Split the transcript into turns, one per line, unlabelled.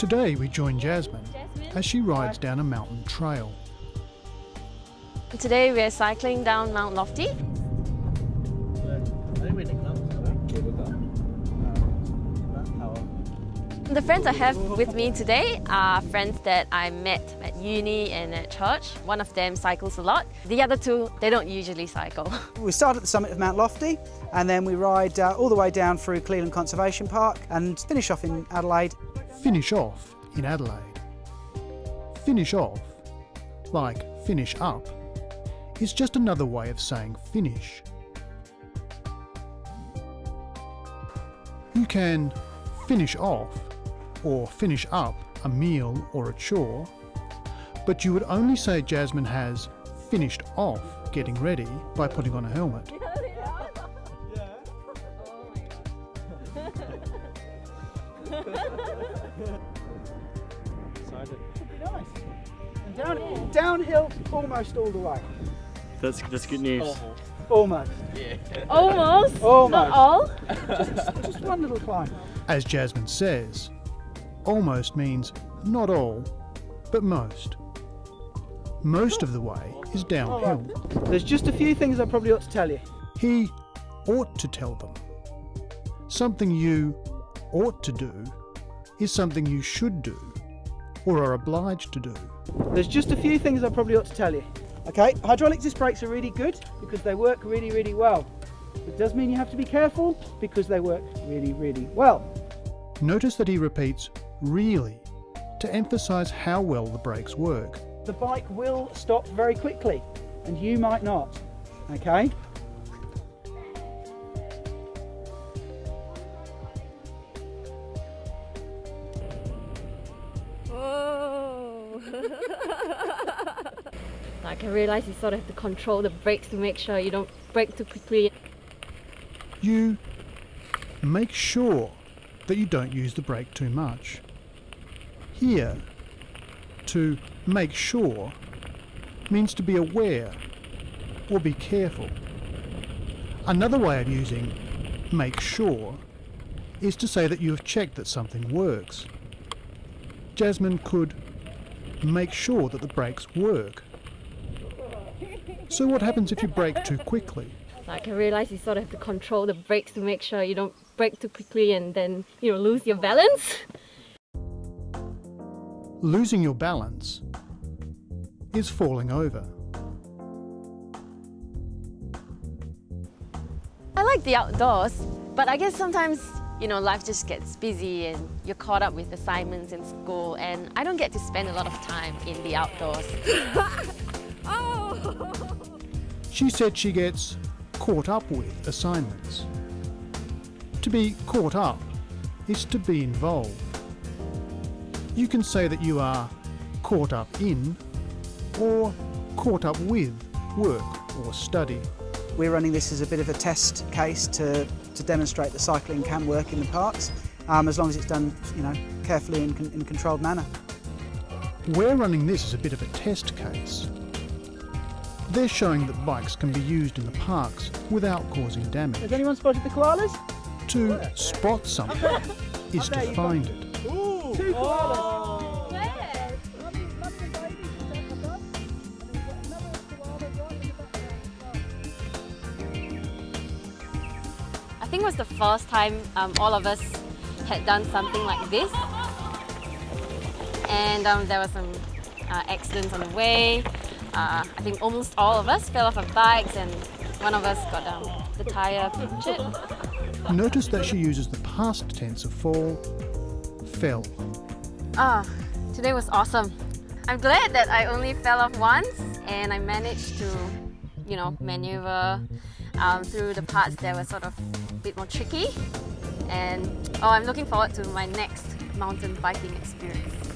Today we join Jasmine as she rides down a mountain trail.
Today we're cycling down Mount Lofty. The friends I have with me today are friends that I met at uni and at church. One of them cycles a lot. The other two, they don't usually cycle.
We start at the summit of Mount Lofty and then we ride all the way down through Cleveland Conservation Park and finish off in Adelaide.
Finish off in Adelaide. Finish off, like finish up, is just another way of saying finish. You can finish off or finish up a meal or a chore, but you would only say Jasmine has finished off getting ready by putting on a helmet.
Nice. And downhill almost all the way.
That's good news.
Almost.
Almost?
Almost.
Not all?
Just one little climb.
As Jasmine says, almost means not all, but most. Most of the way is downhill.
There's just a few things I probably ought to tell you.
He ought to tell them. Something you ought to do is something you should do or are obliged to do.
There's just a few things I probably ought to tell you. Okay, hydraulic disc brakes are really good because they work really, really well. It does mean you have to be careful because they work really, really well.
Notice that he repeats really to emphasise how well the brakes work.
The bike will stop very quickly and you might not, okay?
Like I realised you sort of have to control the brakes to make sure you don't brake too quickly.
You make sure that you don't use the brake too much. Here, to make sure means to be aware or be careful. Another way of using make sure is to say that you have checked that something works. Jasmine could make sure that the brakes work. So what happens if you brake too quickly?
Like I realised you sort of have to control the brakes to make sure you don't brake too quickly and then, lose your balance.
Losing your balance is falling over.
I like the outdoors, but I guess sometimes, life just gets busy and you're caught up with assignments in school and I don't get to spend a lot of time in the outdoors.
She said she gets caught up with assignments. To be caught up is to be involved. You can say that you are caught up in or caught up with work or study.
We're running this as a bit of a test case to demonstrate that cycling can work in the parks, as long as it's done, carefully in a controlled manner.
We're running this as a bit of a test case. They're showing that bikes can be used in the parks without causing damage.
Has anyone spotted the koalas?
To spot something is to find it.
Two koalas.
I think it was the first time all of us had done something like this. And there were some accidents on the way. I think almost all of us fell off our bikes and one of us got the tyre punctured.
Notice that she uses the past tense of fall, fell.
Today was awesome. I'm glad that I only fell off once and I managed to, maneuver through the parts that were sort of a bit more tricky. And I'm looking forward to my next mountain biking experience.